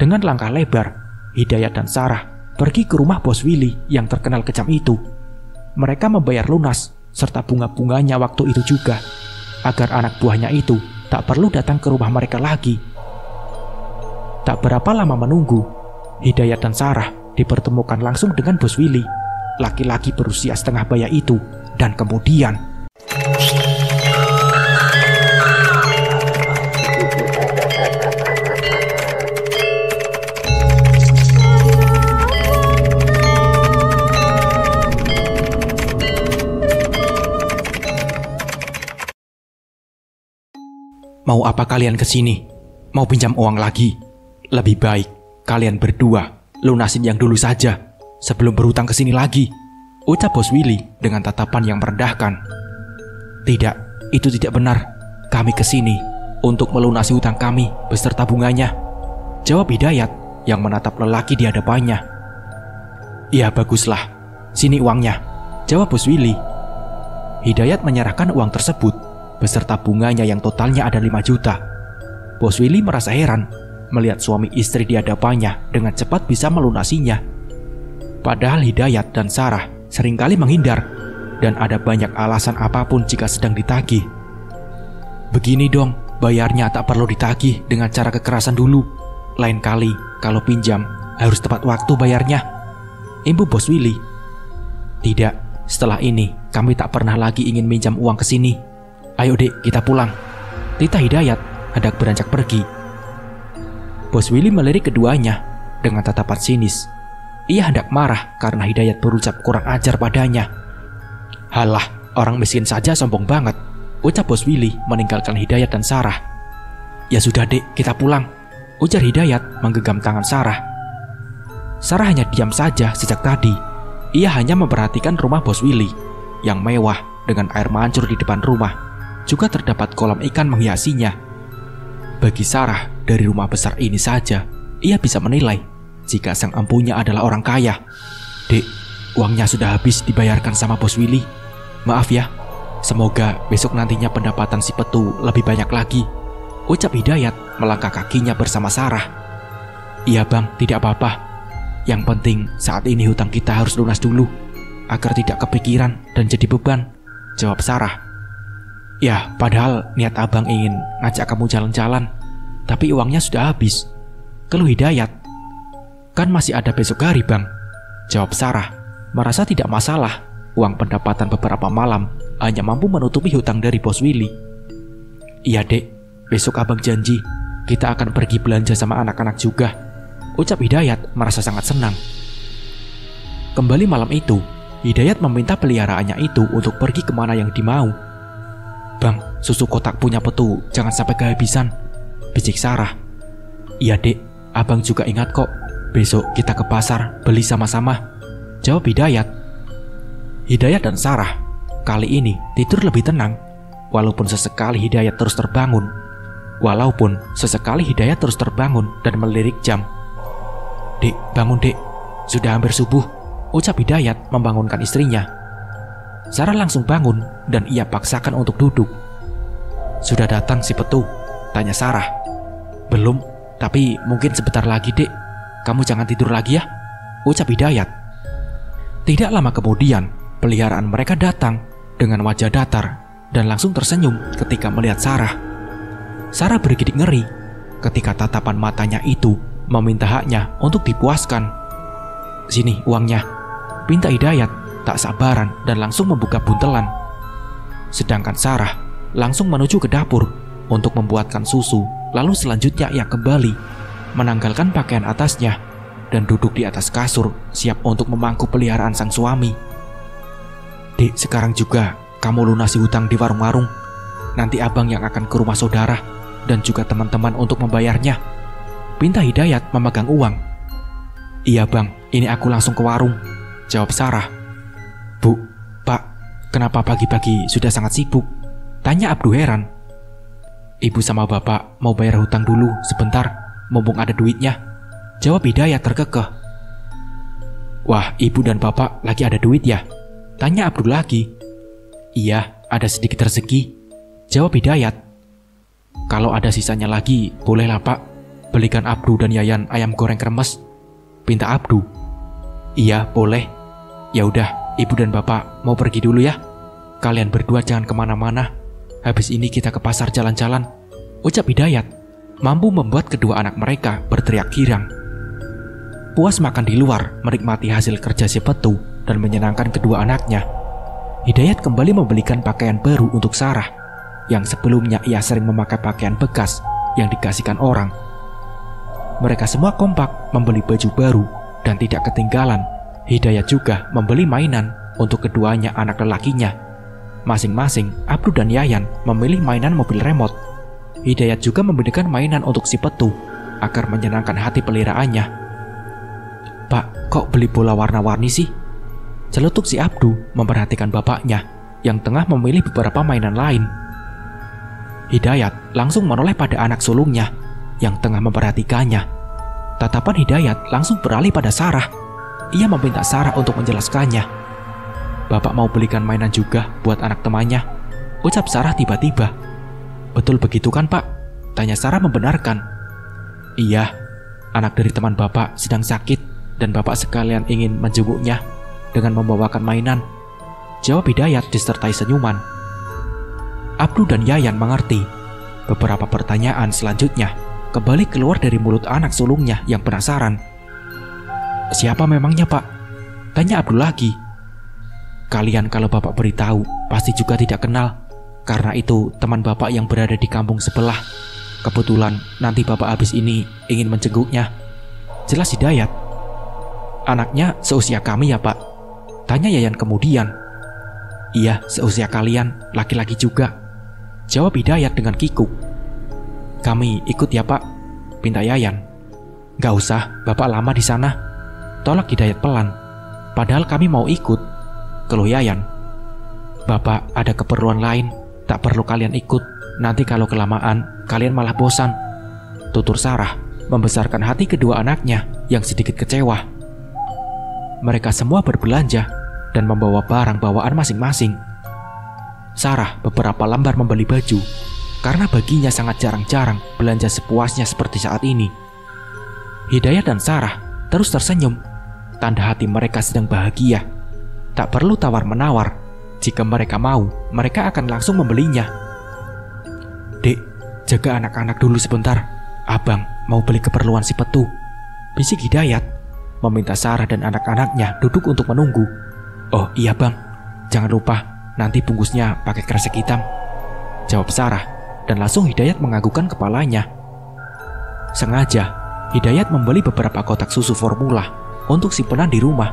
Dengan langkah lebar, Hidayat dan Sarah pergi ke rumah Bos Willy yang terkenal kejam itu. Mereka membayar lunas serta bunga-bunganya waktu itu juga, agar anak buahnya itu tak perlu datang ke rumah mereka lagi. Tak berapa lama menunggu, Hidayat dan Sarah dipertemukan langsung dengan Bos Willy, laki-laki berusia setengah baya itu, dan kemudian "Mau apa kalian kesini? Mau pinjam uang lagi? Lebih baik kalian berdua lunasin yang dulu saja sebelum berhutang kesini lagi," ucap Bos Willy dengan tatapan yang merendahkan. "Tidak, itu tidak benar. Kami kesini untuk melunasi hutang kami beserta bunganya," jawab Hidayat yang menatap lelaki di hadapannya. "Ya baguslah, sini uangnya," jawab Bos Willy. Hidayat menyerahkan uang tersebut beserta bunganya yang totalnya ada 5 juta. Bos Willy merasa heran melihat suami istri di hadapannya dengan cepat bisa melunasinya. Padahal Hidayat dan Sarah seringkali menghindar dan ada banyak alasan apapun jika sedang ditagih. "Begini dong, bayarnya tak perlu ditagih dengan cara kekerasan dulu. Lain kali kalau pinjam harus tepat waktu bayarnya," imbu Bos Willy. "Tidak, setelah ini kami tak pernah lagi ingin minjam uang ke sini. Ayo dek, kita pulang," titah Hidayat hendak beranjak pergi. Bos Willy melirik keduanya dengan tatapan sinis. Ia hendak marah karena Hidayat berucap kurang ajar padanya. "Halah, orang miskin saja sombong banget," ucap Bos Willy meninggalkan Hidayat dan Sarah. "Ya sudah dek, kita pulang," ujar Hidayat menggenggam tangan Sarah. Sarah hanya diam saja sejak tadi. Ia hanya memperhatikan rumah Bos Willy yang mewah dengan air mancur di depan rumah. Juga terdapat kolam ikan menghiasinya. Bagi Sarah, dari rumah besar ini saja, ia bisa menilai jika sang empunya adalah orang kaya. "Dek, uangnya sudah habis dibayarkan sama Bos Willy. Maaf ya, semoga besok nantinya pendapatan si Petu lebih banyak lagi," ucap Hidayat melangkah kakinya bersama Sarah. "Iya bang, tidak apa-apa. Yang penting saat ini hutang kita harus lunas dulu, agar tidak kepikiran dan jadi beban," jawab Sarah. "Ya, padahal niat abang ingin ngajak kamu jalan-jalan, tapi uangnya sudah habis," keluh Hidayat. "Kan masih ada besok hari bang," jawab Sarah, merasa tidak masalah. Uang pendapatan beberapa malam hanya mampu menutupi hutang dari Bos Willy. "Iya dek, besok abang janji kita akan pergi belanja sama anak-anak juga," ucap Hidayat merasa sangat senang. Kembali malam itu, Hidayat meminta peliharaannya itu untuk pergi kemana yang dimau. "Bang, susu kotak punya Petu jangan sampai kehabisan," bisik Sarah. "Iya dek, abang juga ingat kok. Besok kita ke pasar beli sama-sama," jawab Hidayat. Hidayat dan Sarah kali ini tidur lebih tenang. Walaupun sesekali Hidayat terus terbangun dan melirik jam. "Dek, bangun dek, sudah hampir subuh," ucap Hidayat membangunkan istrinya. Sarah langsung bangun dan ia paksakan untuk duduk. "Sudah datang si Petu?" tanya Sarah. "Belum, tapi mungkin sebentar lagi dek. Kamu jangan tidur lagi ya," ucap Hidayat. Tidak lama kemudian, peliharaan mereka datang dengan wajah datar dan langsung tersenyum ketika melihat Sarah. Sarah bergidik ngeri ketika tatapan matanya itu meminta haknya untuk dipuaskan. "Sini uangnya," pinta Hidayat tak sabaran dan langsung membuka buntelan. Sedangkan Sarah langsung menuju ke dapur untuk membuatkan susu. Lalu selanjutnya ia kembali menanggalkan pakaian atasnya dan duduk di atas kasur siap untuk memangku peliharaan sang suami. "Dek, sekarang juga kamu lunasi hutang di warung-warung. Nanti abang yang akan ke rumah saudara dan juga teman-teman untuk membayarnya," pinta Hidayat memegang uang. "Iya bang, ini aku langsung ke warung," jawab Sarah. "Bu, Pak, kenapa pagi-pagi sudah sangat sibuk?" tanya Abdu heran. "Ibu sama bapak mau bayar hutang dulu sebentar, mumpung ada duitnya," jawab Hidayat terkekeh. "Wah, ibu dan bapak lagi ada duit ya?" tanya Abdu lagi. "Iya, ada sedikit rezeki," jawab Hidayat. "Kalau ada sisanya lagi, bolehlah pak. belikan Abdu dan Yayan ayam goreng kremes, pinta Abdu. Iya, boleh. Ya udah, ibu dan bapak mau pergi dulu ya. Kalian berdua jangan kemana-mana. Habis ini kita ke pasar jalan-jalan, ucap Hidayat, mampu membuat kedua anak mereka berteriak girang. Puas makan di luar, menikmati hasil kerja si Petu dan menyenangkan kedua anaknya, Hidayat kembali membelikan pakaian baru untuk Sarah, yang sebelumnya ia sering memakai pakaian bekas yang dikasihkan orang. Mereka semua kompak membeli baju baru dan tidak ketinggalan, Hidayat juga membeli mainan untuk keduanya anak lelakinya. Masing-masing, Abdu dan Yayan memilih mainan mobil remote. Hidayat juga membelikan mainan untuk si Petu agar menyenangkan hati peliharaannya. Pak, kok beli bola warna-warni sih? Celetuk si Abdu memperhatikan bapaknya yang tengah memilih beberapa mainan lain. Hidayat langsung menoleh pada anak sulungnya yang tengah memperhatikannya. Tatapan Hidayat langsung beralih pada Sarah. Ia meminta Sarah untuk menjelaskannya. Bapak mau belikan mainan juga buat anak temannya, ucap Sarah tiba-tiba. Betul begitu kan Pak? Tanya Sarah membenarkan. Iya, anak dari teman Bapak sedang sakit dan Bapak sekalian ingin menjenguknya dengan membawakan mainan, jawab Hidayat disertai senyuman. Abdu dan Yayan mengerti. Beberapa pertanyaan selanjutnya kembali keluar dari mulut anak sulungnya yang penasaran. Siapa memangnya Pak? Tanya Abdul lagi. Kalian kalau Bapak beritahu pasti juga tidak kenal, karena itu teman Bapak yang berada di kampung sebelah. Kebetulan nanti Bapak habis ini ingin menjenguknya, jelas Hidayat. Anaknya seusia kami ya Pak? Tanya Yayan kemudian. Iya, seusia kalian, laki-laki juga, jawab Hidayat dengan kikuk. Kami ikut ya Pak? Pinta Yayan. Gak usah, Bapak lama di sana, tolak Hidayat pelan. Padahal kami mau ikut, keluh Yayan. Bapak ada keperluan lain, tak perlu kalian ikut. Nanti kalau kelamaan, kalian malah bosan, tutur Sarah, membesarkan hati kedua anaknya yang sedikit kecewa. Mereka semua berbelanja dan membawa barang bawaan masing-masing. Sarah beberapa lembar membeli baju, karena baginya sangat jarang-jarang belanja sepuasnya seperti saat ini. Hidayat dan Sarah terus tersenyum, tanda hati mereka sedang bahagia. Tak perlu tawar-menawar, jika mereka mau, mereka akan langsung membelinya. Dek, jaga anak-anak dulu sebentar, Abang mau beli keperluan si Petu, bisik Hidayat, meminta Sarah dan anak-anaknya duduk untuk menunggu. Oh iya Bang, jangan lupa nanti bungkusnya pakai kresek hitam, jawab Sarah, dan langsung Hidayat menganggukkan kepalanya. Sengaja, Hidayat membeli beberapa kotak susu formula untuk simpenan di rumah,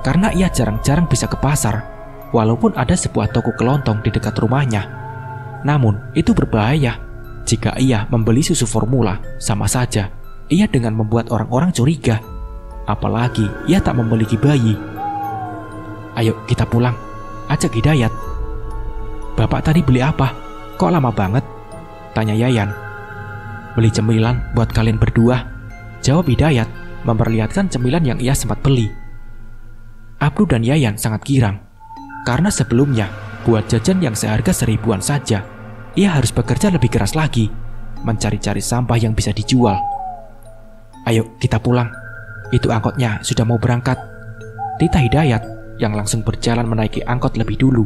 karena ia jarang-jarang bisa ke pasar, walaupun ada sebuah toko kelontong di dekat rumahnya. Namun, itu berbahaya. Jika ia membeli susu formula, sama saja ia dengan membuat orang-orang curiga. Apalagi ia tak memiliki bayi. Ayo kita pulang, ajak Hidayat. Bapak tadi beli apa? Kok lama banget? Tanya Yayan. Beli cemilan buat kalian berdua, jawab Hidayat, memperlihatkan cemilan yang ia sempat beli. Abdu dan Yayan sangat girang, karena sebelumnya buat jajan yang seharga 1000-an saja, ia harus bekerja lebih keras lagi, mencari-cari sampah yang bisa dijual. Ayo kita pulang, itu angkotnya sudah mau berangkat, titah Hidayat yang langsung berjalan menaiki angkot lebih dulu.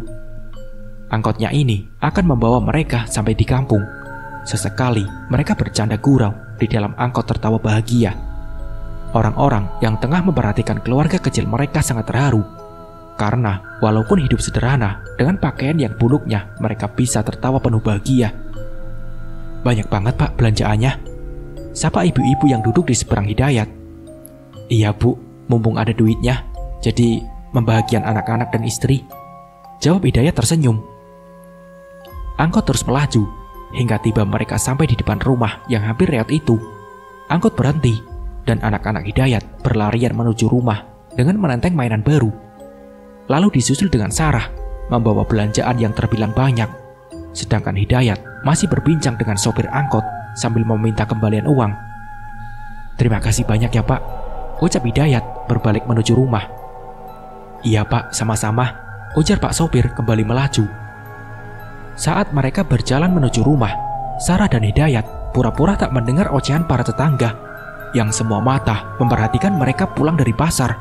Angkotnya ini akan membawa mereka sampai di kampung. Sesekali mereka bercanda gurau di dalam angkot tertawa bahagia. Orang-orang yang tengah memperhatikan keluarga kecil mereka sangat terharu, karena walaupun hidup sederhana dengan pakaian yang buluknya, mereka bisa tertawa penuh bahagia. Banyak banget Pak belanjaannya, sapa ibu-ibu yang duduk di seberang Hidayat. Iya Bu, mumpung ada duitnya, jadi membahagian anak-anak dan istri, jawab Hidayat tersenyum. Angkot terus melaju hingga tiba mereka sampai di depan rumah yang hampir reot itu. Angkot berhenti dan anak-anak Hidayat berlarian menuju rumah dengan menenteng mainan baru. Lalu disusul dengan Sarah membawa belanjaan yang terbilang banyak, sedangkan Hidayat masih berbincang dengan sopir angkot sambil meminta kembalian uang. Terima kasih banyak ya Pak, ucap Hidayat berbalik menuju rumah. Iya Pak, sama-sama, ujar Pak sopir kembali melaju. Saat mereka berjalan menuju rumah, Sarah dan Hidayat pura-pura tak mendengar ocehan para tetangga yang semua mata memperhatikan mereka pulang dari pasar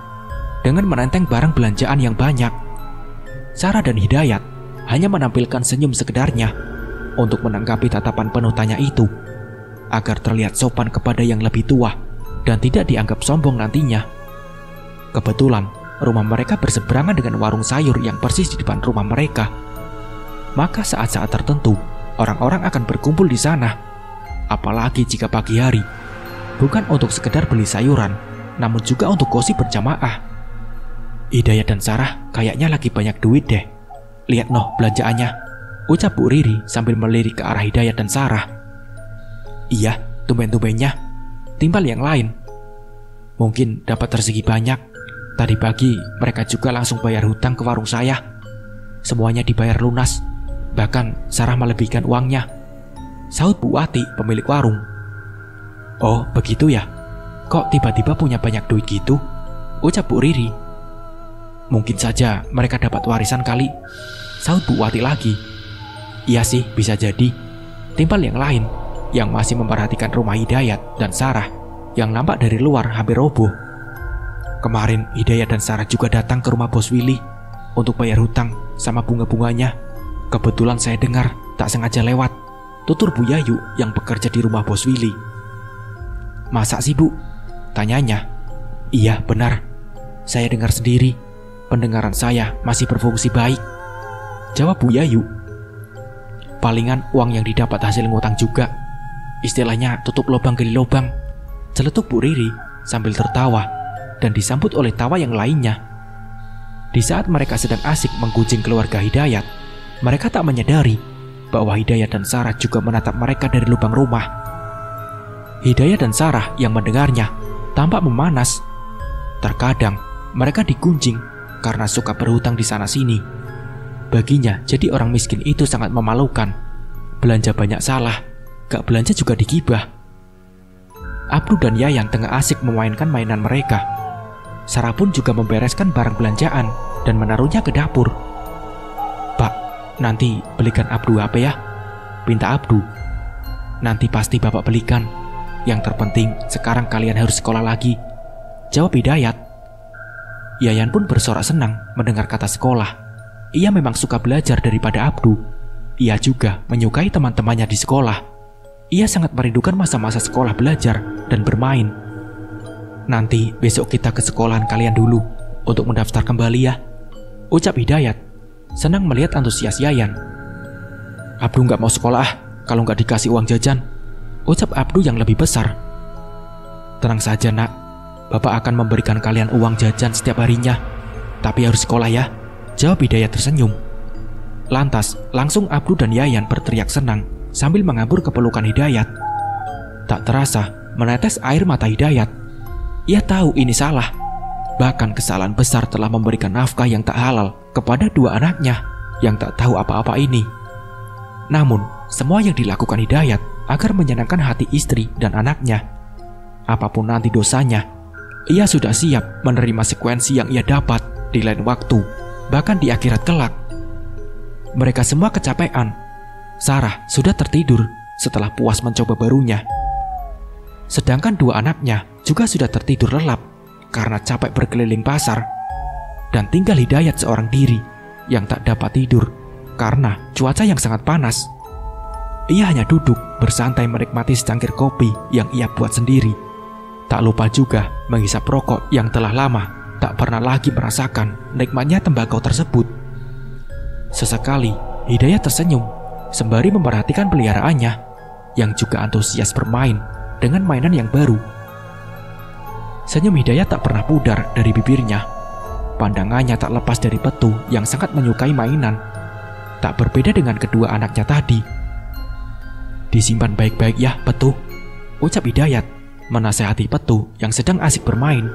dengan menenteng barang belanjaan yang banyak. Sarah dan Hidayat hanya menampilkan senyum sekedarnya untuk menanggapi tatapan penuh tanya itu, agar terlihat sopan kepada yang lebih tua dan tidak dianggap sombong nantinya. Kebetulan rumah mereka berseberangan dengan warung sayur yang persis di depan rumah mereka. Maka saat-saat tertentu orang-orang akan berkumpul di sana, apalagi jika pagi hari, bukan untuk sekedar beli sayuran, namun juga untuk gosip berjamaah. Hidayat dan Sarah kayaknya lagi banyak duit deh. Lihat noh belanjaannya, ucap Bu Riri sambil melirik ke arah Hidayat dan Sarah. Iya, tumben-tumbennya, timbal yang lain. Mungkin dapat rezeki banyak. Tadi pagi mereka juga langsung bayar hutang ke warung saya. Semuanya dibayar lunas. Bahkan Sarah melebihkan uangnya, sahut Bu Wati, pemilik warung. Oh begitu ya? Kok tiba-tiba punya banyak duit gitu? Ucap Bu Riri. Mungkin saja mereka dapat warisan kali, sahut Bu Wati lagi. Iya sih, bisa jadi. Timbal yang lain yang masih memperhatikan rumah Hidayat dan Sarah yang nampak dari luar hampir roboh. Kemarin Hidayat dan Sarah juga datang ke rumah Bos Willy untuk bayar hutang sama bunga-bunganya. Kebetulan saya dengar tak sengaja lewat, tutur Bu Yayu yang bekerja di rumah Bos Willy. Masa sih Bu? Tanyanya. Iya benar, saya dengar sendiri. Pendengaran saya masih berfungsi baik, jawab Bu Yayu. Palingan uang yang didapat hasil ngutang juga. Istilahnya tutup lubang gali lubang, celetuk Bu Riri sambil tertawa dan disambut oleh tawa yang lainnya. Di saat mereka sedang asik menggunjing keluarga Hidayat, mereka tak menyadari bahwa Hidayat dan Sarah juga menatap mereka dari lubang rumah. Hidayat dan Sarah yang mendengarnya tampak memanas. Terkadang mereka digunjing karena suka berhutang di sana-sini. Baginya jadi orang miskin itu sangat memalukan. Belanja banyak salah, gak belanja juga digibah. Abdu dan Yayan tengah asik memainkan mainan mereka. Sarah pun juga membereskan barang belanjaan dan menaruhnya ke dapur. Pak, nanti belikan Abdu HP ya, pinta Abdu. Nanti pasti Bapak belikan. Yang terpenting sekarang kalian harus sekolah lagi, jawab Hidayat. Yayan pun bersorak senang mendengar kata sekolah. Ia memang suka belajar daripada Abdu. Ia juga menyukai teman-temannya di sekolah. Ia sangat merindukan masa-masa sekolah belajar dan bermain. Nanti besok kita ke sekolahan kalian dulu untuk mendaftar kembali ya, ucap Hidayat, senang melihat antusias Yayan. Abdu gak mau sekolah kalau gak dikasih uang jajan, ucap Abdu yang lebih besar. Tenang saja nak, Bapak akan memberikan kalian uang jajan setiap harinya, tapi harus sekolah ya, jawab Hidayat tersenyum. Lantas langsung Abdu dan Yayan berteriak senang sambil mengabur ke pelukan Hidayat. Tak terasa menetes air mata Hidayat. Ia tahu ini salah. Bahkan kesalahan besar telah memberikan nafkah yang tak halal kepada dua anaknya yang tak tahu apa-apa ini. Namun semua yang dilakukan Hidayat agar menyenangkan hati istri dan anaknya. Apapun nanti dosanya, ia sudah siap menerima konsekuensi yang ia dapat di lain waktu, bahkan di akhirat kelak. Mereka semua kecapean. Sarah sudah tertidur setelah puas mencoba barunya. Sedangkan dua anaknya juga sudah tertidur lelap karena capek berkeliling pasar. Dan tinggal Hidayat seorang diri yang tak dapat tidur karena cuaca yang sangat panas. Ia hanya duduk bersantai menikmati secangkir kopi yang ia buat sendiri. Tak lupa juga menghisap rokok yang telah lama tak pernah lagi merasakan nikmatnya tembakau tersebut. Sesekali Hidayat tersenyum sembari memperhatikan peliharaannya yang juga antusias bermain dengan mainan yang baru. Senyum Hidayat tak pernah pudar dari bibirnya. Pandangannya tak lepas dari Petu yang sangat menyukai mainan. Tak berbeda dengan kedua anaknya tadi. Disimpan baik-baik ya Petu, ucap Hidayat menasehati Petu yang sedang asik bermain.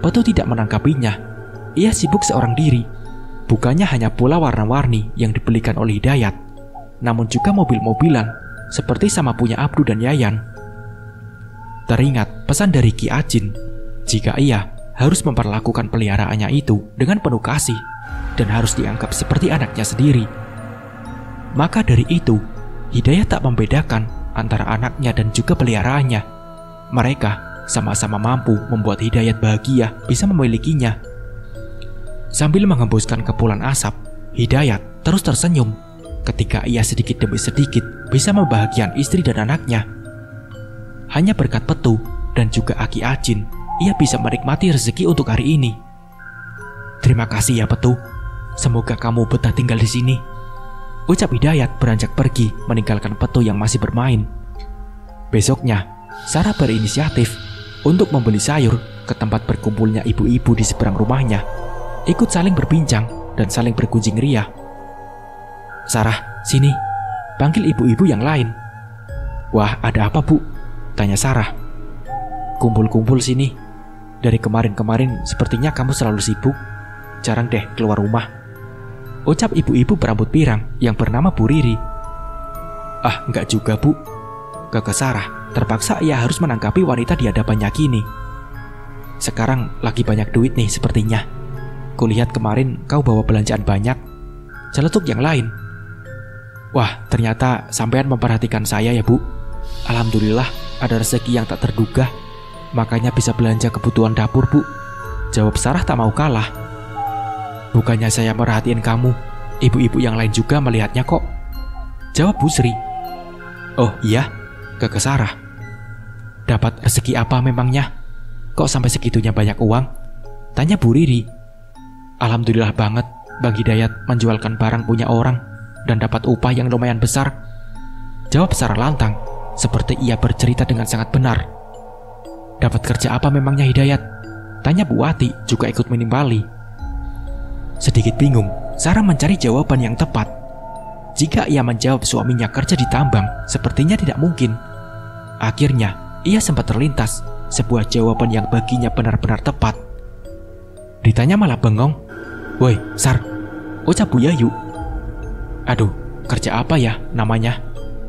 Petu tidak menanggapinya. Ia sibuk seorang diri. Bukannya hanya pula warna-warni yang dibelikan oleh Hidayat, namun juga mobil-mobilan seperti sama punya Abdu dan Yayan. Teringat pesan dari Ki Ajin, jika ia harus memperlakukan peliharaannya itu dengan penuh kasih dan harus dianggap seperti anaknya sendiri. Maka dari itu, Hidayat tak membedakan antara anaknya dan juga peliharaannya. Mereka sama-sama mampu membuat Hidayat bahagia bisa memilikinya. Sambil menghembuskan kepulan asap, Hidayat terus tersenyum ketika ia sedikit demi sedikit bisa membahagiakan istri dan anaknya. Hanya berkat Petu dan juga Aki Ajin, ia bisa menikmati rezeki untuk hari ini. Terima kasih ya Petu, semoga kamu betah tinggal di sini, ucap Hidayat beranjak pergi meninggalkan Petu yang masih bermain. Besoknya, Sarah berinisiatif untuk membeli sayur ke tempat berkumpulnya ibu-ibu di seberang rumahnya, ikut saling berbincang dan saling bergunjing ria. Sarah, sini, panggil ibu-ibu yang lain. Wah, ada apa Bu? Tanya Sarah. Kumpul-kumpul sini. Dari kemarin-kemarin sepertinya kamu selalu sibuk, jarang deh keluar rumah, ucap ibu-ibu berambut pirang yang bernama Bu Riri. Ah, enggak juga Bu, kata Sarah. Terpaksa ia harus menanggapi wanita di hadapannya kini. Sekarang lagi banyak duit nih sepertinya. Kulihat kemarin kau bawa belanjaan banyak, celetuk yang lain. Wah, ternyata sampean memperhatikan saya ya Bu. Alhamdulillah ada rezeki yang tak terduga, makanya bisa belanja kebutuhan dapur Bu, jawab Sarah tak mau kalah. Bukannya saya merhatiin kamu, ibu-ibu yang lain juga melihatnya kok, jawab Bu Sri. Oh iya, kata Sarah. Dapat rezeki apa memangnya? Kok sampai segitunya banyak uang? Tanya Bu Riri. Alhamdulillah banget, Bang Hidayat menjualkan barang punya orang dan dapat upah yang lumayan besar, jawab Sarah lantang, seperti ia bercerita dengan sangat benar. Dapat kerja apa memangnya Hidayat? Tanya Bu Wati juga ikut menimpali. Sedikit bingung, Sarah mencari jawaban yang tepat. Jika ia menjawab suaminya kerja di tambang, sepertinya tidak mungkin. Akhirnya, ia sempat terlintas sebuah jawaban yang baginya benar-benar tepat. Ditanya malah bengong. Woi, Sar, ucap Bu Yayu. Aduh, kerja apa ya namanya?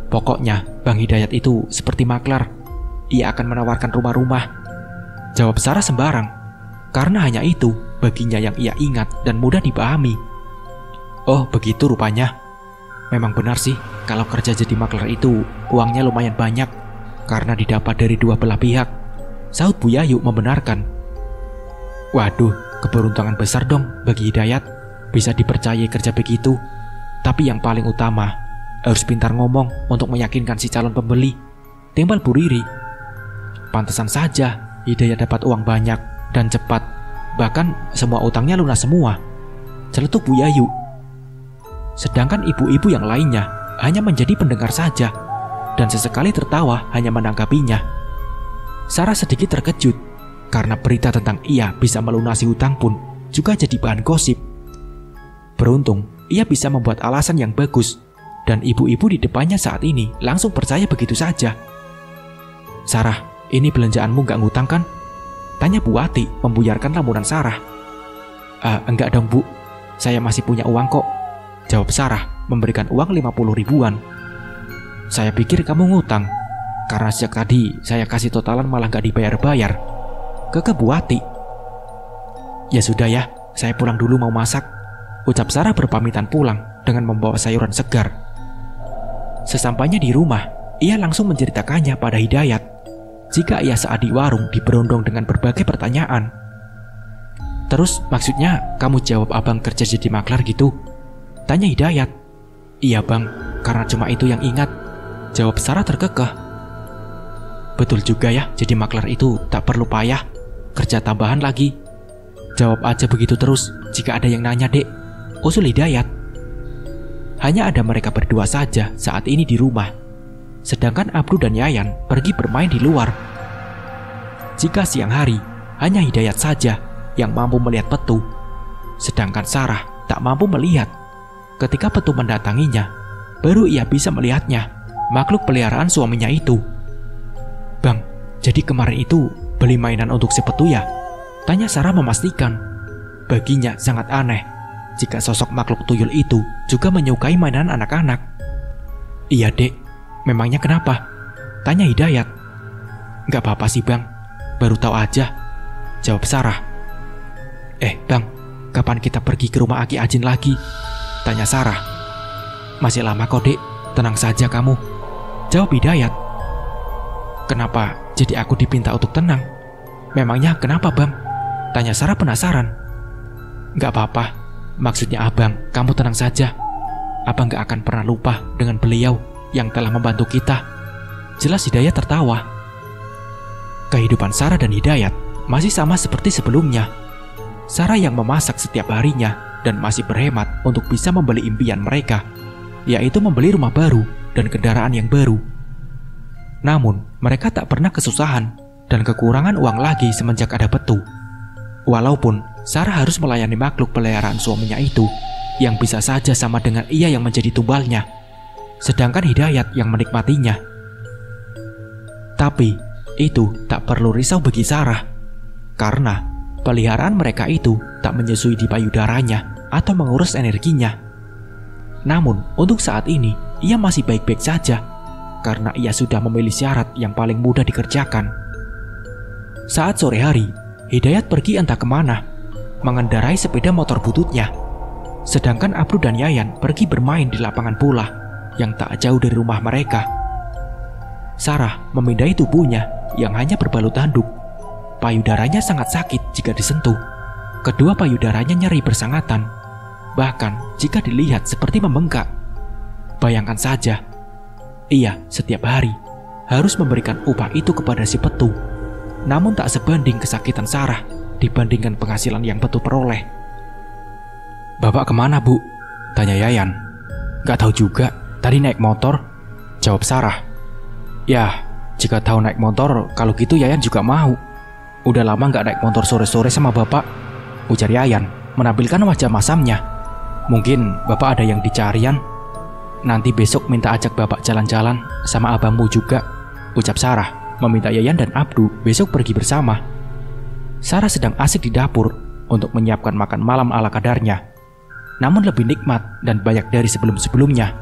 Pokoknya, Bang Hidayat itu seperti maklar. Ia akan menawarkan rumah-rumah, jawab Sarah sembarang, karena hanya itu baginya yang ia ingat dan mudah dipahami. Oh, begitu rupanya. Memang benar sih, kalau kerja jadi maklar itu uangnya lumayan banyak, karena didapat dari dua belah pihak, sahut Bu Yayu membenarkan. Waduh, keberuntungan besar dong bagi Hidayat, bisa dipercayai kerja begitu. Tapi yang paling utama, harus pintar ngomong untuk meyakinkan si calon pembeli, timbal Bu Riri. Pantesan saja Hidayat dapat uang banyak dan cepat, bahkan semua utangnya lunas semua, celetuk Bu Yayu. Sedangkan ibu-ibu yang lainnya hanya menjadi pendengar saja dan sesekali tertawa hanya menanggapinya. Sarah sedikit terkejut karena berita tentang ia bisa melunasi hutang pun juga jadi bahan gosip. Beruntung ia bisa membuat alasan yang bagus dan ibu-ibu di depannya saat ini langsung percaya begitu saja. Sarah, ini belanjaanmu gak ngutang kan? Tanya Bu Wati membuyarkan lamunan Sarah. Enggak dong Bu, saya masih punya uang kok, jawab Sarah memberikan uang 50 ribuan. Saya pikir kamu ngutang, karena sejak tadi saya kasih totalan malah gak dibayar-bayar, keke Bu Wati. Ya sudah ya, saya pulang dulu mau masak, ucap Sarah berpamitan pulang dengan membawa sayuran segar. Sesampainya di rumah, ia langsung menceritakannya pada Hidayat jika ia saat di warung diberondong dengan berbagai pertanyaan. Terus maksudnya kamu jawab abang kerja jadi maklar gitu? Tanya Hidayat. Iya bang, karena cuma itu yang ingat, jawab Sarah terkekeh. Betul juga ya, jadi maklar itu tak perlu payah, kerja tambahan lagi. Jawab aja begitu terus jika ada yang nanya dek, usul Hidayat. Hanya ada mereka berdua saja saat ini di rumah, sedangkan Abdu dan Yayan pergi bermain di luar. Jika siang hari, hanya Hidayat saja yang mampu melihat Petu, sedangkan Sarah tak mampu melihat. Ketika Petu mendatanginya, baru ia bisa melihatnya, makhluk peliharaan suaminya itu. Bang, jadi kemarin itu beli mainan untuk si Petu ya? Tanya Sarah memastikan. Baginya sangat aneh jika sosok makhluk tuyul itu juga menyukai mainan anak-anak. Iya dek, memangnya kenapa? Tanya Hidayat. Gak apa-apa sih bang, baru tahu aja, jawab Sarah. Bang, kapan kita pergi ke rumah Aki Ajin lagi? Tanya Sarah. Masih lama kok dek, tenang saja kamu, Jawab Hidayat. Kenapa jadi aku dipinta untuk tenang? Memangnya kenapa bang? Tanya Sarah penasaran. Gak apa-apa, maksudnya abang, kamu tenang saja. Abang gak akan pernah lupa dengan beliau yang telah membantu kita. Jelas Hidayat tertawa. Kehidupan Sarah dan Hidayat masih sama seperti sebelumnya. Sarah yang memasak setiap harinya dan masih berhemat untuk bisa membeli impian mereka, yaitu membeli rumah baru dan kendaraan yang baru. Namun, mereka tak pernah kesusahan dan kekurangan uang lagi semenjak ada Petu. Walaupun Sarah harus melayani makhluk peliharaan suaminya itu, yang bisa saja sama dengan ia yang menjadi tumbalnya, sedangkan Hidayat yang menikmatinya. Tapi, itu tak perlu risau bagi Sarah, karena peliharaan mereka itu tak menyusui di payudaranya atau mengurus energinya. Namun, untuk saat ini, ia masih baik-baik saja, karena ia sudah memilih syarat yang paling mudah dikerjakan. Saat sore hari, Hidayat pergi entah kemana, mengendarai sepeda motor bututnya. Sedangkan Abdu dan Yayan pergi bermain di lapangan bola yang tak jauh dari rumah mereka. Sarah memindai tubuhnya yang hanya berbalut handuk. Payudaranya sangat sakit jika disentuh. Kedua payudaranya nyeri bersangatan, bahkan jika dilihat seperti membengkak. Bayangkan saja, ia setiap hari harus memberikan upah itu kepada si Petu. Namun tak sebanding kesakitan Sarah dibandingkan penghasilan yang Petu peroleh. Bapak kemana bu? Tanya Yayan. Gak tahu juga, tadi naik motor, jawab Sarah. Ya, jika tahu naik motor, kalau gitu Yayan juga mau. Udah lama gak naik motor sore-sore sama bapak, ujar Yayan menampilkan wajah masamnya. Mungkin bapak ada yang dicarian. Nanti besok minta ajak bapak jalan-jalan sama abangmu juga, ucap Sarah meminta Yayan dan Abdu besok pergi bersama. Sarah sedang asik di dapur untuk menyiapkan makan malam ala kadarnya, namun lebih nikmat dan banyak dari sebelum-sebelumnya.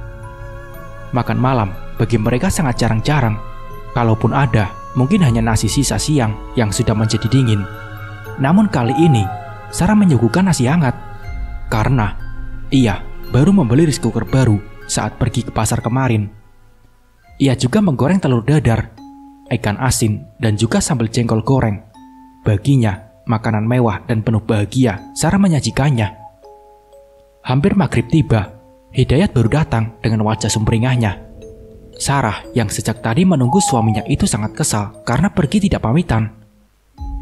Makan malam bagi mereka sangat jarang-jarang. Kalaupun ada, mungkin hanya nasi sisa siang yang sudah menjadi dingin. Namun kali ini, Sarah menyuguhkan nasi hangat, karena ia baru membeli rice cooker baru saat pergi ke pasar kemarin. Ia juga menggoreng telur dadar, ikan asin, dan juga sambal jengkol goreng. Baginya, makanan mewah dan penuh bahagia Sarah menyajikannya. Hampir maghrib tiba, Hidayat baru datang dengan wajah sumringahnya. Sarah yang sejak tadi menunggu suaminya itu sangat kesal karena pergi tidak pamitan.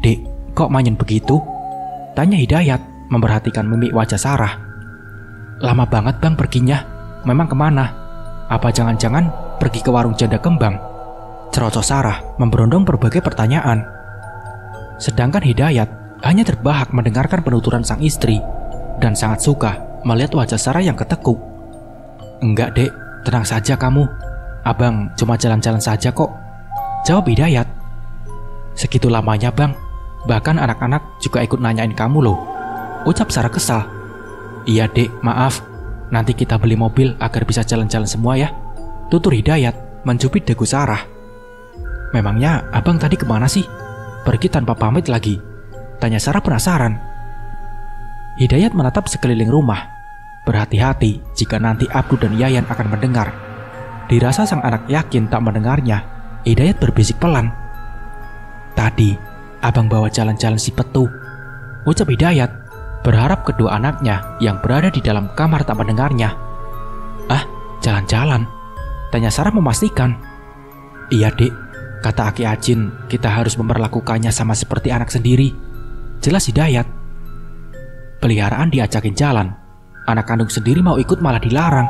Dek, kok manyen begitu? Tanya Hidayat memperhatikan mimik wajah Sarah. Lama banget bang perginya, memang kemana? Apa jangan-jangan pergi ke warung janda kembang? Cerocos Sarah memberondong berbagai pertanyaan. Sedangkan Hidayat hanya terbahak mendengarkan penuturan sang istri dan sangat suka melihat wajah Sarah yang ketekuk. Enggak dek, tenang saja kamu. Abang cuma jalan-jalan saja kok, jawab Hidayat. Segitu lamanya bang, bahkan anak-anak juga ikut nanyain kamu loh, ucap Sarah kesal. Iya dek, maaf, nanti kita beli mobil agar bisa jalan-jalan semua ya, tutur Hidayat mencubit dagu Sarah. Memangnya abang tadi kemana sih? Pergi tanpa pamit lagi, tanya Sarah penasaran. Hidayat menatap sekeliling rumah, berhati-hati jika nanti Abdu dan Yayan akan mendengar. Dirasa sang anak yakin tak mendengarnya, Hidayat berbisik pelan. Tadi, abang bawa jalan-jalan si Petu, ucap Hidayat, berharap kedua anaknya yang berada di dalam kamar tak mendengarnya. Ah, jalan-jalan? Tanya Sarah memastikan. Iya dek, kata Aki Ajin, kita harus memperlakukannya sama seperti anak sendiri, jelas Hidayat. Peliharaan diajakin jalan, anak kandung sendiri mau ikut malah dilarang,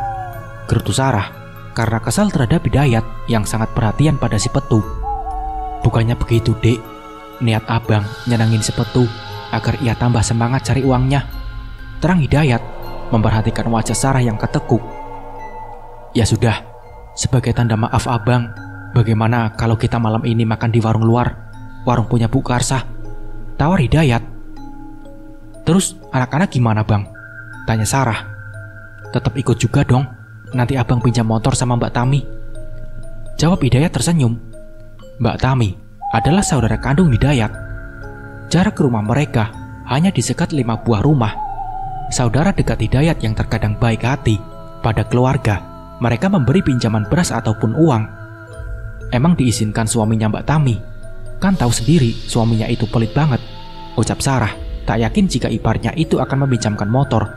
gerutu Sarah karena kesal terhadap Hidayat yang sangat perhatian pada si Petu. Bukannya begitu dek, niat abang nyenangin si Petu agar ia tambah semangat cari uangnya, terang Hidayat memperhatikan wajah Sarah yang ketekuk. Ya sudah, sebagai tanda maaf abang, bagaimana kalau kita malam ini makan di warung luar, warung punya Bu Karsah, tawar Hidayat. Terus anak-anak gimana bang? Tanya Sarah. Tetap ikut juga dong, nanti abang pinjam motor sama Mbak Tami, jawab Hidayat tersenyum. Mbak Tami adalah saudara kandung Hidayat. Jarak ke rumah mereka hanya disekat 5 buah rumah. Saudara dekat Hidayat yang terkadang baik hati pada keluarga, mereka memberi pinjaman beras ataupun uang emang diizinkan suaminya Mbak Tami? Kan tahu sendiri suaminya itu pelit banget, ucap Sarah, tak yakin jika iparnya itu akan meminjamkan motor.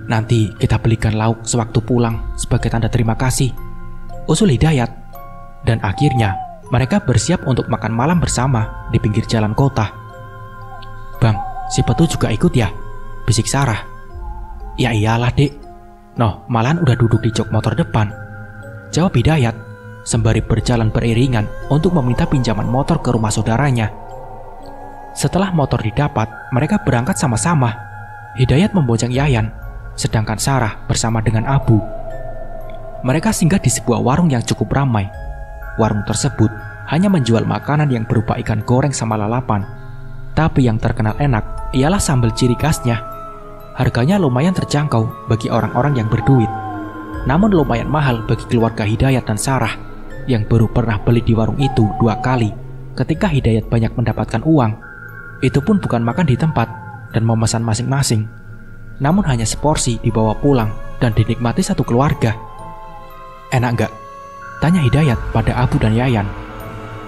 Nanti kita belikan lauk sewaktu pulang sebagai tanda terima kasih, usul Hidayat. Dan akhirnya mereka bersiap untuk makan malam bersama di pinggir jalan kota. Bang, si Petu juga ikut ya? Bisik Sarah. Ya iyalah dek. Noh, malahan udah duduk di jok motor depan, jawab Hidayat, sembari berjalan beriringan untuk meminta pinjaman motor ke rumah saudaranya. Setelah motor didapat, mereka berangkat sama-sama. Hidayat membonceng Yayan, sedangkan Sarah bersama dengan Abu. Mereka singgah di sebuah warung yang cukup ramai. Warung tersebut hanya menjual makanan yang berupa ikan goreng sama lalapan. Tapi yang terkenal enak ialah sambal ciri khasnya. Harganya lumayan terjangkau bagi orang-orang yang berduit. Namun lumayan mahal bagi keluarga Hidayat dan Sarah yang baru pernah beli di warung itu 2 kali ketika Hidayat banyak mendapatkan uang. Itu pun bukan makan di tempat dan memesan masing-masing, namun hanya seporsi dibawa pulang dan dinikmati satu keluarga. Enak nggak? Tanya Hidayat pada Abu dan Yayan.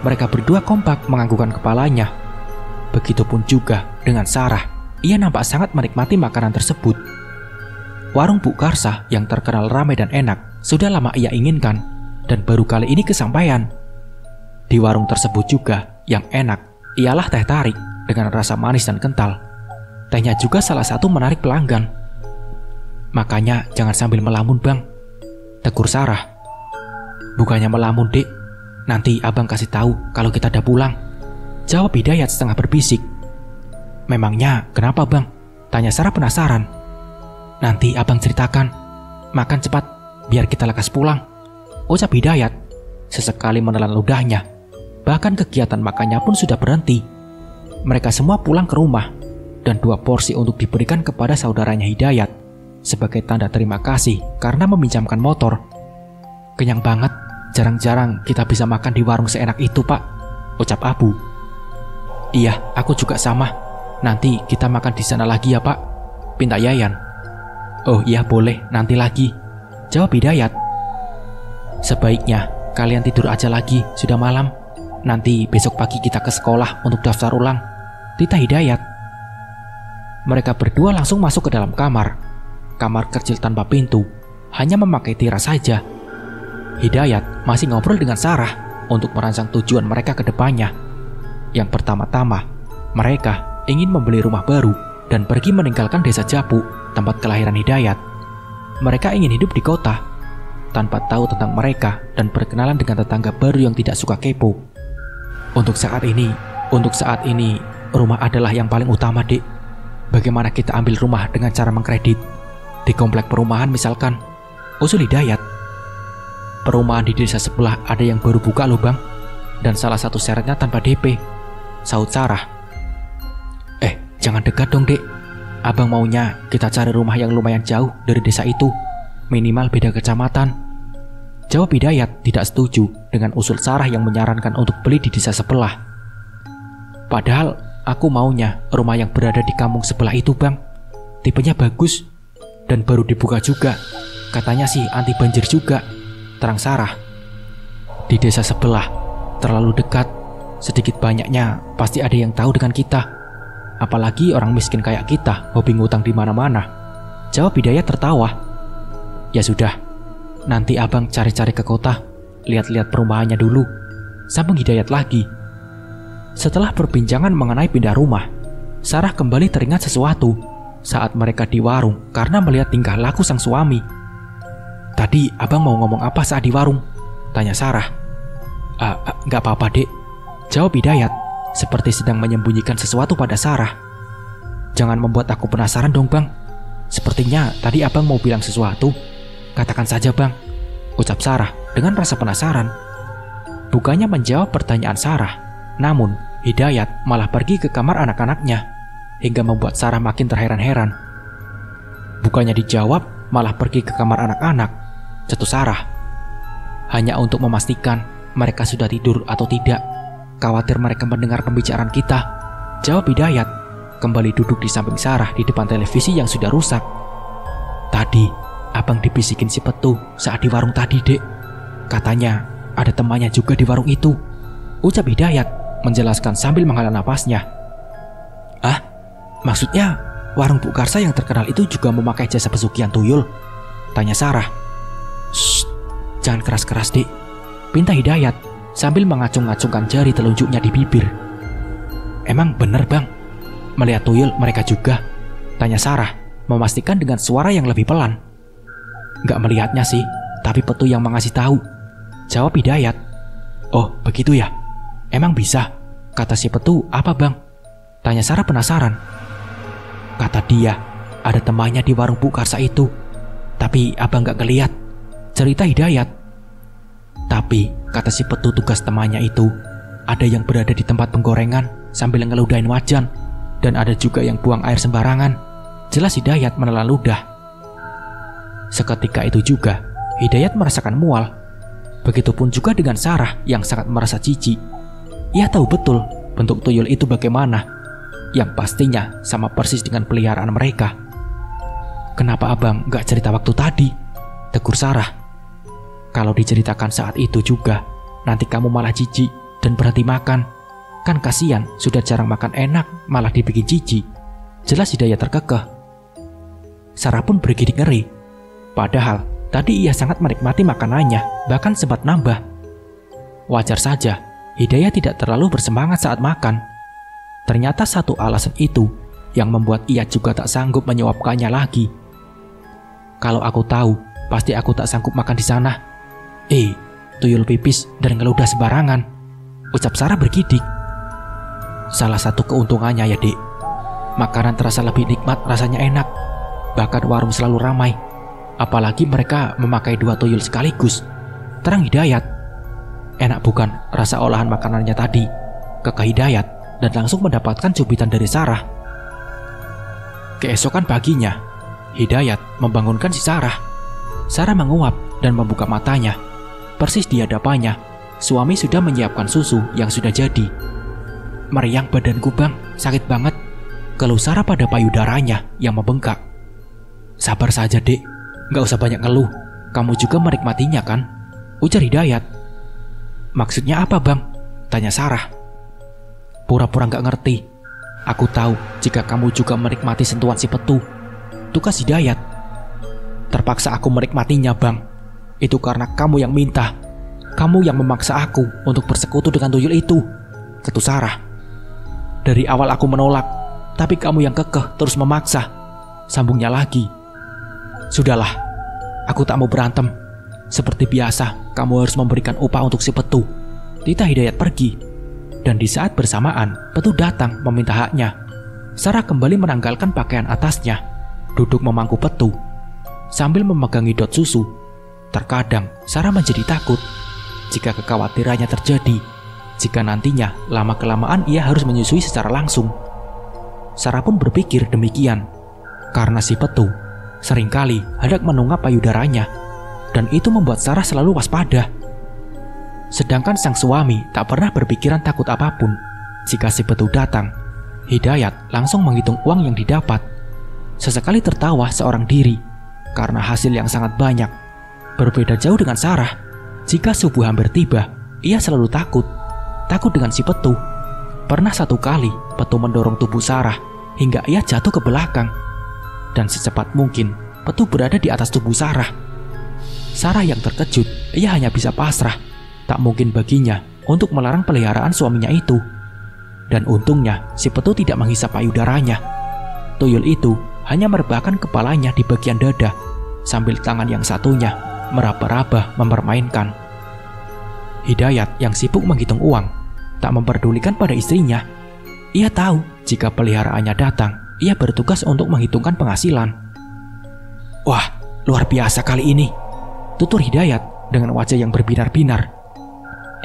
Mereka berdua kompak menganggukkan kepalanya. Begitupun juga dengan Sarah. Ia nampak sangat menikmati makanan tersebut. Warung Bu Karsah yang terkenal ramai dan enak sudah lama ia inginkan dan baru kali ini kesampaian. Di warung tersebut juga yang enak ialah teh tarik dengan rasa manis dan kental. Tehnya juga salah satu menarik pelanggan. Makanya jangan sambil melamun bang, tegur Sarah. Bukannya melamun dek, nanti abang kasih tahu kalau kita udah pulang, jawab Hidayat setengah berbisik. Memangnya kenapa bang? Tanya Sarah penasaran. Nanti abang ceritakan. Makan cepat biar kita lekas pulang, ucap Hidayat, sesekali menelan ludahnya. Bahkan kegiatan makannya pun sudah berhenti. Mereka semua pulang ke rumah dan 2 porsi untuk diberikan kepada saudaranya Hidayat sebagai tanda terima kasih karena meminjamkan motor. Kenyang banget, jarang-jarang kita bisa makan di warung seenak itu pak, ucap Abu. Iya, aku juga sama. Nanti kita makan di sana lagi ya pak, pinta Yayan. Oh iya boleh, nanti lagi, jawab Hidayat. Sebaiknya kalian tidur aja lagi, sudah malam. Nanti besok pagi kita ke sekolah untuk daftar ulang, titah Hidayat. Mereka berdua langsung masuk ke dalam kamar. Kamar kecil tanpa pintu, hanya memakai tiras saja. Hidayat masih ngobrol dengan Sarah untuk merancang tujuan mereka ke depannya. Yang pertama-tama, mereka ingin membeli rumah baru dan pergi meninggalkan desa Japu, tempat kelahiran Hidayat. Mereka ingin hidup di kota, tanpa tahu tentang mereka dan berkenalan dengan tetangga baru yang tidak suka kepo. Untuk saat ini, rumah adalah yang paling utama, Dek. Bagaimana kita ambil rumah dengan cara mengkredit? Di komplek perumahan misalkan, usul Hidayat. Perumahan di desa sebelah ada yang baru buka loh bang, dan salah satu syaratnya tanpa DP, saut Sarah. Jangan dekat dong dek. Abang maunya kita cari rumah yang lumayan jauh dari desa itu, minimal beda kecamatan, jawab Hidayat tidak setuju dengan usul Sarah yang menyarankan untuk beli di desa sebelah. Padahal aku maunya rumah yang berada di kampung sebelah itu bang. Tipenya bagus dan baru dibuka juga. Katanya sih anti banjir juga, terang Sarah. Di desa sebelah terlalu dekat, sedikit banyaknya pasti ada yang tahu dengan kita. Apalagi orang miskin kayak kita, hobi ngutang di mana-mana, jawab Hidayat tertawa. Ya sudah, nanti abang cari-cari ke kota, lihat-lihat perumahannya dulu, sambung Hidayat lagi. Setelah perbincangan mengenai pindah rumah, Sarah kembali teringat sesuatu saat mereka di warung karena melihat tingkah laku sang suami. Tadi abang mau ngomong apa saat di warung? Tanya Sarah. Gak apa-apa dek, jawab Hidayat, seperti sedang menyembunyikan sesuatu pada Sarah. Jangan membuat aku penasaran dong bang. Sepertinya tadi abang mau bilang sesuatu. Katakan saja bang, ucap Sarah dengan rasa penasaran. Bukannya menjawab pertanyaan Sarah, namun Hidayat malah pergi ke kamar anak-anaknya, hingga membuat Sarah makin terheran-heran. Bukannya dijawab, malah pergi ke kamar anak-anak, cetus Sarah. Hanya untuk memastikan mereka sudah tidur atau tidak. Khawatir mereka mendengar pembicaraan kita, jawab Hidayat, kembali duduk di samping Sarah di depan televisi yang sudah rusak. Tadi abang dibisikin si Petu saat di warung tadi dek. Katanya ada temannya juga di warung itu, ucap Hidayat menjelaskan sambil menghela napasnya. Ah, maksudnya warung Bu Karsa yang terkenal itu juga memakai jasa pesugihan tuyul? Tanya Sarah. Shh, jangan keras-keras dek, pinta Hidayat sambil mengacung-acungkan jari telunjuknya di bibir. Emang bener bang, melihat tuyul mereka juga? Tanya Sarah, memastikan dengan suara yang lebih pelan. Gak melihatnya sih, tapi Petu yang mengasih tahu, jawab Hidayat. Oh begitu ya, emang bisa? Kata si Petu apa bang? Tanya Sarah penasaran. Kata dia, ada temannya di warung Bu Karsa itu, tapi abang gak ngeliat, cerita Hidayat. Tapi kata si Petu tugas temannya itu, ada yang berada di tempat penggorengan sambil ngeludahin wajan, dan ada juga yang buang air sembarangan. Jelas Hidayat menelan ludah. Seketika itu juga Hidayat merasakan mual. Begitupun juga dengan Sarah yang sangat merasa jijik. Ia tahu betul bentuk tuyul itu bagaimana, yang pastinya sama persis dengan peliharaan mereka. Kenapa abang gak cerita waktu tadi? Tegur Sarah. Kalau diceritakan saat itu juga, nanti kamu malah jijik dan berhenti makan. Kan kasihan, sudah jarang makan enak malah dibikin jijik. Jelas Hidayat terkekeh. Sarah pun bergidik ngeri. Padahal tadi ia sangat menikmati makanannya, bahkan sempat nambah. Wajar saja, Hidayat tidak terlalu bersemangat saat makan. Ternyata satu alasan itu yang membuat ia juga tak sanggup menyuapkannya lagi. Kalau aku tahu, pasti aku tak sanggup makan di sana. Tuyul pipis dan ngeludah sembarangan, ucap Sarah bergidik. Salah satu keuntungannya ya dek, makanan terasa lebih nikmat, rasanya enak. Bahkan warung selalu ramai, apalagi mereka memakai 2 tuyul sekaligus, terang Hidayat. Enak bukan rasa olahan makanannya tadi, kekeh Hidayat, dan langsung mendapatkan cubitan dari Sarah. Keesokan paginya, Hidayat membangunkan si Sarah. Sarah menguap dan membuka matanya. Persis di hadapannya, suami sudah menyiapkan susu yang sudah jadi. Meriang badanku bang, sakit banget, keluh Sarah pada payudaranya yang membengkak. Sabar saja dek, gak usah banyak ngeluh, kamu juga menikmatinya kan? Ujar Hidayat. Maksudnya apa bang? Tanya Sarah. Pura-pura gak ngerti. Aku tahu jika kamu juga menikmati sentuhan si Petu, tugas Hidayat. Terpaksa aku menikmatinya bang. Itu karena kamu yang minta. Kamu yang memaksa aku untuk bersekutu dengan tuyul itu, ketu Sarah. Dari awal aku menolak, tapi kamu yang kekeh terus memaksa, sambungnya lagi. Sudahlah, aku tak mau berantem. Seperti biasa, kamu harus memberikan upah untuk si Petu. Tita Hidayat pergi, dan di saat bersamaan Petu datang meminta haknya. Sarah kembali menanggalkan pakaian atasnya, duduk memangku Petu sambil memegangi dot susu. Terkadang Sarah menjadi takut jika kekhawatirannya terjadi, jika nantinya lama-kelamaan ia harus menyusui secara langsung. Sarah pun berpikir demikian, karena si Petu seringkali hendak menunggak payudaranya, dan itu membuat Sarah selalu waspada. Sedangkan sang suami tak pernah berpikiran takut apapun. Jika si Petu datang, Hidayat langsung menghitung uang yang didapat. Sesekali tertawa seorang diri karena hasil yang sangat banyak. Berbeda jauh dengan Sarah. Jika subuh hampir tiba, ia selalu takut dengan si Petu. Pernah satu kali Petu mendorong tubuh Sarah hingga ia jatuh ke belakang, dan secepat mungkin Petu berada di atas tubuh Sarah. Sarah yang terkejut, ia hanya bisa pasrah. Tak mungkin baginya untuk melarang peliharaan suaminya itu. Dan untungnya si Petu tidak menghisap payudaranya. Tuyul itu hanya merebahkan kepalanya di bagian dada, sambil tangan yang satunya meraba-raba mempermainkan. Hidayat yang sibuk menghitung uang tak memperdulikan pada istrinya. Ia tahu jika peliharaannya datang, ia bertugas untuk menghitungkan penghasilan. Wah, luar biasa kali ini, tutur Hidayat dengan wajah yang berbinar-binar.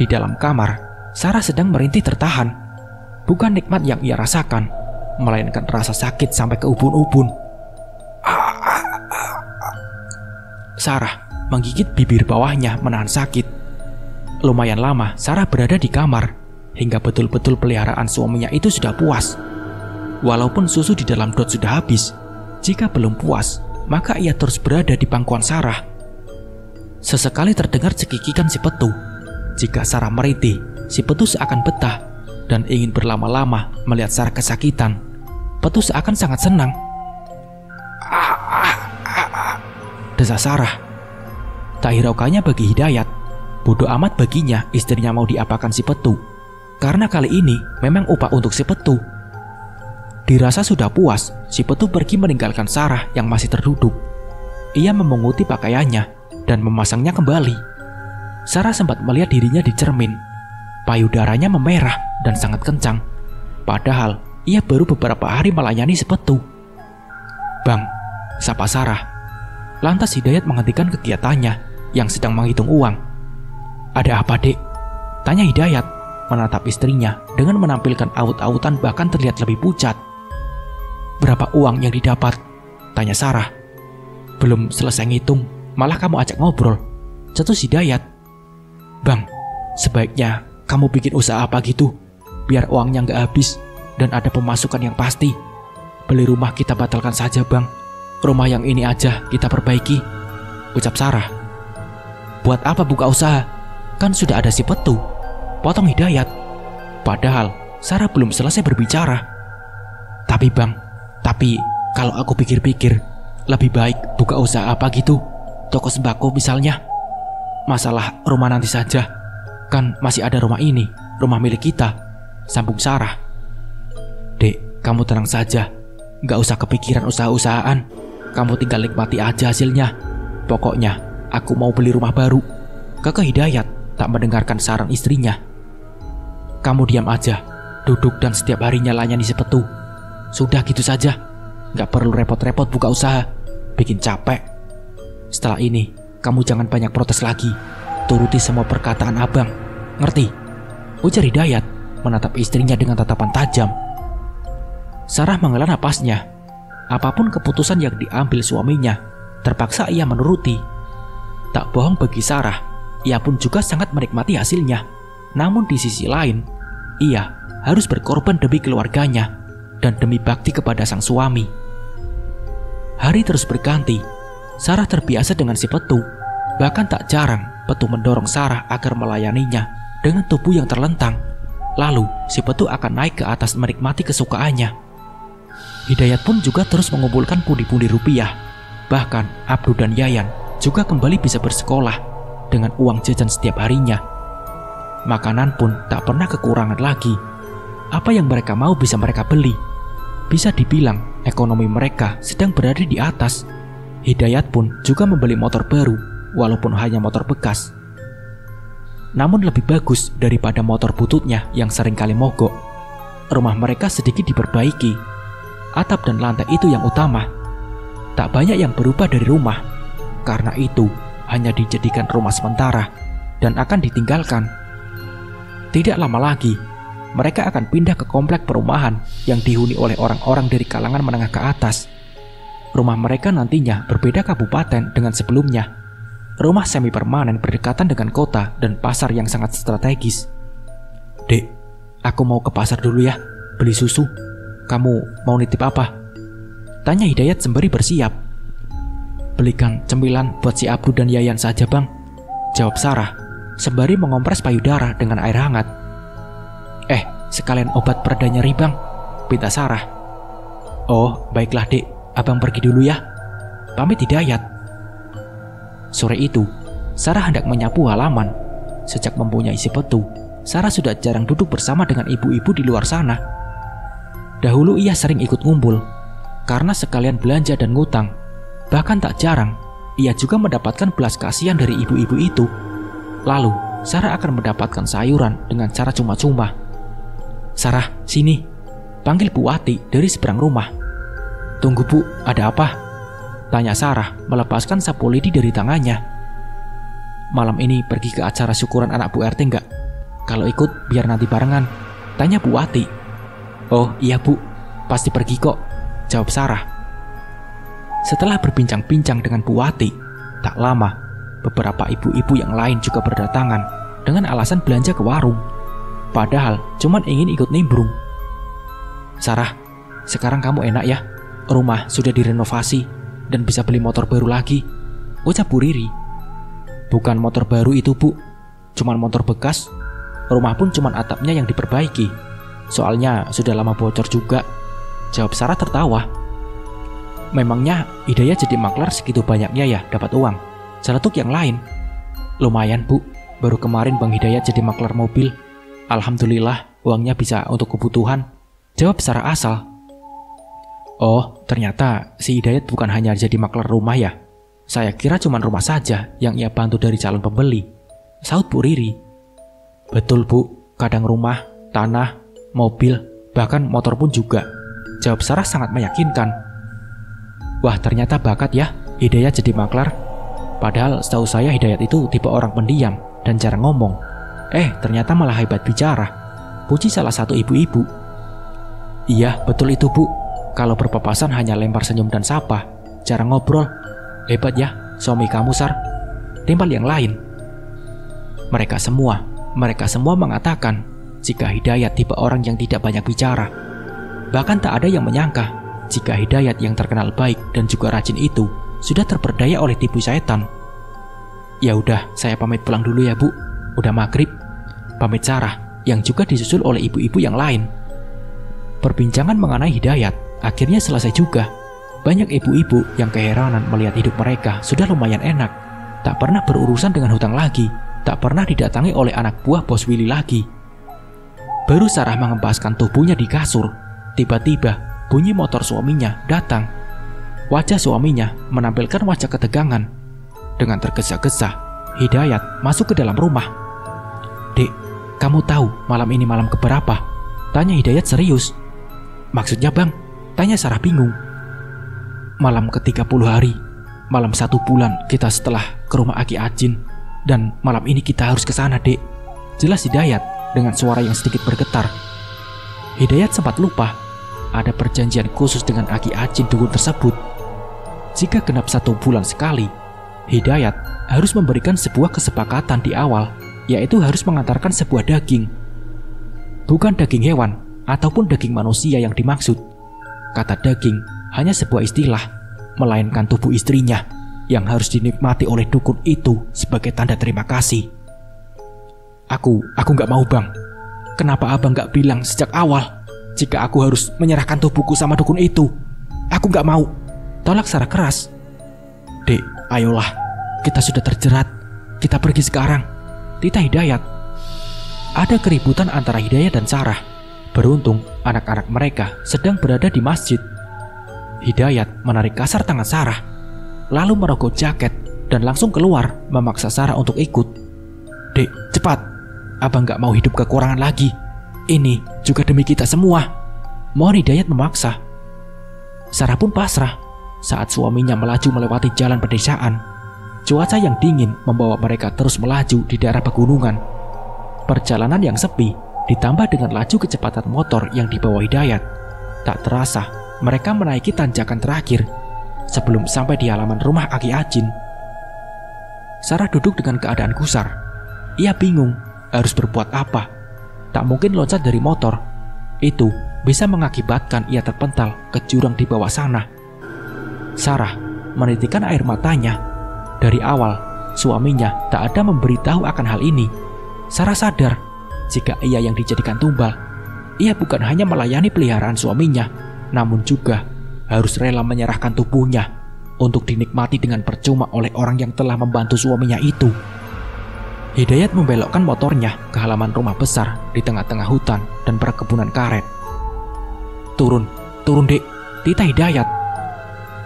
Di dalam kamar, Sarah sedang merintih tertahan. Bukan nikmat yang ia rasakan, melainkan rasa sakit sampai ke ubun-ubun. Sarah menggigit bibir bawahnya menahan sakit. Lumayan lama Sarah berada di kamar, hingga betul-betul peliharaan suaminya itu sudah puas. Walaupun susu di dalam dot sudah habis, jika belum puas, maka ia terus berada di pangkuan Sarah. Sesekali terdengar cekikikan si Petu. Jika Sarah merintih, si Petu seakan betah dan ingin berlama-lama melihat Sarah kesakitan. Petu seakan sangat senang. Desa Sarah. Tak hiraukannya bagi Hidayat. Bodoh amat baginya istrinya mau diapakan si Petu. Karena kali ini memang upah untuk si Petu. Dirasa sudah puas, si Petu pergi meninggalkan Sarah yang masih terduduk. Ia memunguti pakaiannya dan memasangnya kembali. Sarah sempat melihat dirinya di cermin. Payudaranya memerah dan sangat kencang. Padahal ia baru beberapa hari melayani si Petu. "Bang," sapa Sarah. Lantas Hidayat menghentikan kegiatannya yang sedang menghitung uang. "Ada apa, Dek?" tanya Hidayat, menatap istrinya dengan menampilkan aut-autan bahkan terlihat lebih pucat. "Berapa uang yang didapat?" tanya Sarah. "Belum selesai ngitung, malah kamu ajak ngobrol," cetus Hidayat. "Bang, sebaiknya kamu bikin usaha apa gitu, biar uangnya nggak habis dan ada pemasukan yang pasti. Beli rumah kita batalkan saja, Bang. Rumah yang ini aja kita perbaiki," ucap Sarah. "Buat apa buka usaha? Kan sudah ada si Petu," potong Hidayat. Padahal Sarah belum selesai berbicara. "Tapi Bang, kalau aku pikir-pikir, lebih baik buka usaha apa gitu, toko sembako misalnya. Masalah rumah nanti saja, kan masih ada rumah ini, rumah milik kita," sambung Sarah. "Dek, kamu tenang saja, gak usah kepikiran usaha-usahaan. Kamu tinggal nikmati aja hasilnya. Pokoknya aku mau beli rumah baru," kekeh Hidayat tak mendengarkan saran istrinya. "Kamu diam aja, duduk dan setiap harinya layani si Petu. Sudah gitu saja, gak perlu repot-repot buka usaha, bikin capek. Setelah ini kamu jangan banyak protes lagi, turuti semua perkataan abang, ngerti?" ujar Hidayat menatap istrinya dengan tatapan tajam. Sarah menghela napasnya. Apapun keputusan yang diambil suaminya, terpaksa ia menuruti. Tak bohong bagi Sarah, ia pun juga sangat menikmati hasilnya. Namun di sisi lain, ia harus berkorban demi keluarganya dan demi bakti kepada sang suami. Hari terus berganti. Sarah terbiasa dengan si Petu. Bahkan tak jarang Petu mendorong Sarah agar melayaninya dengan tubuh yang terlentang. Lalu si Petu akan naik ke atas menikmati kesukaannya. Hidayat pun juga terus mengumpulkan pundi-pundi rupiah. Bahkan Abdu dan Yayan juga kembali bisa bersekolah dengan uang jajan setiap harinya. Makanan pun tak pernah kekurangan lagi. Apa yang mereka mau bisa mereka beli. Bisa dibilang ekonomi mereka sedang berada di atas. Hidayat pun juga membeli motor baru, walaupun hanya motor bekas. Namun lebih bagus daripada motor bututnya yang seringkali mogok. Rumah mereka sedikit diperbaiki. Atap dan lantai itu yang utama. Tak banyak yang berubah dari rumah. Karena itu hanya dijadikan rumah sementara dan akan ditinggalkan. Tidak lama lagi, mereka akan pindah ke komplek perumahan yang dihuni oleh orang-orang dari kalangan menengah ke atas. Rumah mereka nantinya berbeda kabupaten dengan sebelumnya. Rumah semi permanen berdekatan dengan kota dan pasar yang sangat strategis. "Dek, aku mau ke pasar dulu ya, beli susu. Kamu mau nitip apa?" tanya Hidayat sembari bersiap. "Belikan cemilan buat si Abdu dan Yayan saja, Bang," jawab Sarah sembari mengompres payudara dengan air hangat. Sekalian obat pereda nyeri, Bang," pinta Sarah. "Oh, baiklah Dek, Abang pergi dulu ya," pamit Hidayat. Sore itu, Sarah hendak menyapu halaman. Sejak mempunyai si Petu, Sarah sudah jarang duduk bersama dengan ibu-ibu di luar sana. Dahulu ia sering ikut ngumpul, karena sekalian belanja dan ngutang. Bahkan tak jarang, ia juga mendapatkan belas kasihan dari ibu-ibu itu. Lalu, Sarah akan mendapatkan sayuran dengan cara cuma-cuma. "Sarah, sini," panggil Bu Wati dari seberang rumah. "Tunggu Bu, ada apa?" tanya Sarah melepaskan sapu lidi dari tangannya. "Malam ini pergi ke acara syukuran anak Bu RT enggak? Kalau ikut biar nanti barengan," tanya Bu Wati. "Oh iya Bu, pasti pergi kok," jawab Sarah. Setelah berbincang-bincang dengan Bu Wati, tak lama beberapa ibu-ibu yang lain juga berdatangan dengan alasan belanja ke warung. Padahal cuman ingin ikut nimbrung. "Sarah, sekarang kamu enak ya, rumah sudah direnovasi dan bisa beli motor baru lagi," ucap Bu Riri. "Bukan motor baru itu Bu," cuman motor bekas. Rumah pun cuman atapnya yang diperbaiki. Soalnya sudah lama bocor juga, jawab Sarah tertawa. Memangnya Hidayat jadi maklar segitu banyaknya ya dapat uang? Celetuk yang lain. Lumayan Bu, baru kemarin Bang Hidayat jadi maklar mobil. Alhamdulillah uangnya bisa untuk kebutuhan, jawab Sarah asal. Oh, ternyata si Hidayat bukan hanya jadi maklar rumah ya. Saya kira cuma rumah saja yang ia bantu dari calon pembeli, saut Bu Riri. Betul Bu, kadang rumah, tanah, mobil, bahkan motor pun juga, jawab Sarah sangat meyakinkan. Wah, ternyata bakat ya Hidayat jadi maklar. Padahal setahu saya Hidayat itu tipe orang pendiam dan jarang ngomong. Ternyata malah hebat bicara, puji salah satu ibu-ibu. Iya, betul itu Bu. Kalau berpapasan hanya lempar senyum dan sapa, jarang ngobrol. Hebat ya suami kamu, Sar, timpal yang lain. Mereka semua mengatakan jika Hidayat tipe orang yang tidak banyak bicara. Bahkan tak ada yang menyangka jika Hidayat yang terkenal baik dan juga rajin itu sudah terperdaya oleh tipu setan. Ya udah, saya pamit pulang dulu ya Bu. Udah maghrib, pamit Sarah yang juga disusul oleh ibu-ibu yang lain. Perbincangan mengenai Hidayat akhirnya selesai juga. Banyak ibu-ibu yang keheranan melihat hidup mereka sudah lumayan enak. Tak pernah berurusan dengan hutang lagi, tak pernah didatangi oleh anak buah Bos Willy lagi. Baru Sarah mengempaskan tubuhnya di kasur, tiba-tiba bunyi motor suaminya datang. Wajah suaminya menampilkan wajah ketegangan. Dengan tergesa-gesa, Hidayat masuk ke dalam rumah. Dek, kamu tahu malam ini malam keberapa? Tanya Hidayat serius. Maksudnya Bang? Tanya Sarah bingung. Malam ke-30 hari, malam 1 bulan kita setelah ke rumah Aki Ajin. Dan malam ini kita harus ke sana, Dek, jelas Hidayat dengan suara yang sedikit bergetar. Hidayat sempat lupa ada perjanjian khusus dengan Aki Ajin dukun tersebut. Jika genap 1 bulan sekali, Hidayat harus memberikan sebuah kesepakatan di awal, yaitu harus mengantarkan sebuah daging. Bukan daging hewan ataupun daging manusia yang dimaksud. Kata daging hanya sebuah istilah, melainkan tubuh istrinya yang harus dinikmati oleh dukun itu sebagai tanda terima kasih. Aku gak mau Bang. Kenapa Abang gak bilang sejak awal jika aku harus menyerahkan tubuhku sama dukun itu? Aku gak mau, tolak Sarah keras. Dek, ayolah, kita sudah terjerat. Kita pergi sekarang, titah Hidayat. Ada keributan antara Hidayat dan Sarah. Beruntung anak-anak mereka sedang berada di masjid. Hidayat menarik kasar tangan Sarah, lalu merogoh jaket dan langsung keluar memaksa Sarah untuk ikut. Dek, cepat, Abang gak mau hidup kekurangan lagi. Ini juga demi kita semua, mohon Hidayat memaksa. Sarah pun pasrah saat suaminya melaju melewati jalan pedesaan. Cuaca yang dingin membawa mereka terus melaju di daerah pegunungan. Perjalanan yang sepi ditambah dengan laju kecepatan motor yang dibawa Hidayat. Tak terasa mereka menaiki tanjakan terakhir sebelum sampai di halaman rumah Aki Ajin. Sarah duduk dengan keadaan gusar. Ia bingung harus berbuat apa. Tak mungkin loncat dari motor. Itu bisa mengakibatkan ia terpental ke jurang di bawah sana. Sarah menitikkan air matanya. Dari awal, suaminya tak ada memberitahu akan hal ini. Sarah sadar jika ia yang dijadikan tumbal. Ia bukan hanya melayani peliharaan suaminya, namun juga harus rela menyerahkan tubuhnya untuk dinikmati dengan percuma oleh orang yang telah membantu suaminya itu. Hidayat membelokkan motornya ke halaman rumah besar di tengah-tengah hutan dan perkebunan karet. Turun Dek, titah Hidayat.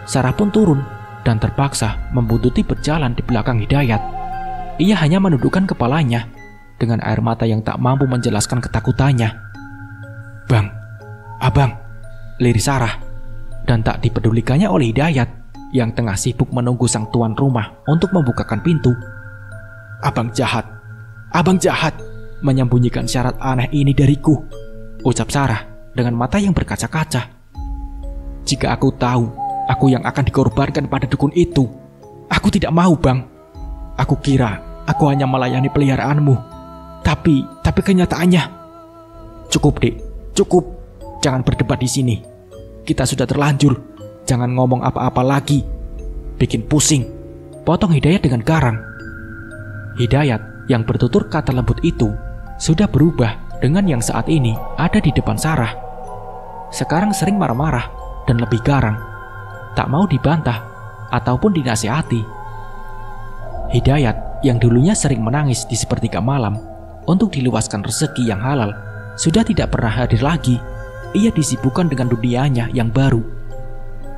Sarah pun turun dan terpaksa membuntuti berjalan di belakang Hidayat. Ia hanya menundukkan kepalanya dengan air mata yang tak mampu menjelaskan ketakutannya. Bang, Abang, lirik Sarah, dan tak dipedulikannya oleh Hidayat yang tengah sibuk menunggu sang tuan rumah untuk membukakan pintu. Abang jahat, menyembunyikan syarat aneh ini dariku, ucap Sarah dengan mata yang berkaca-kaca. Jika aku tahu aku yang akan dikorbankan pada dukun itu, aku tidak mau Bang. Aku kira aku hanya melayani peliharaanmu, tapi kenyataannya. Cukup Dek, cukup, jangan berdebat di sini. Kita sudah terlanjur, jangan ngomong apa-apa lagi. Bikin pusing, potong Hidayat dengan garang. Hidayat yang bertutur kata lembut itu sudah berubah dengan yang saat ini ada di depan Sarah. Sekarang sering marah-marah dan lebih garang, tak mau dibantah ataupun dinasihati. Hidayat yang dulunya sering menangis di sepertiga malam untuk diluaskan rezeki yang halal sudah tidak pernah hadir lagi. Ia disibukkan dengan dunianya yang baru.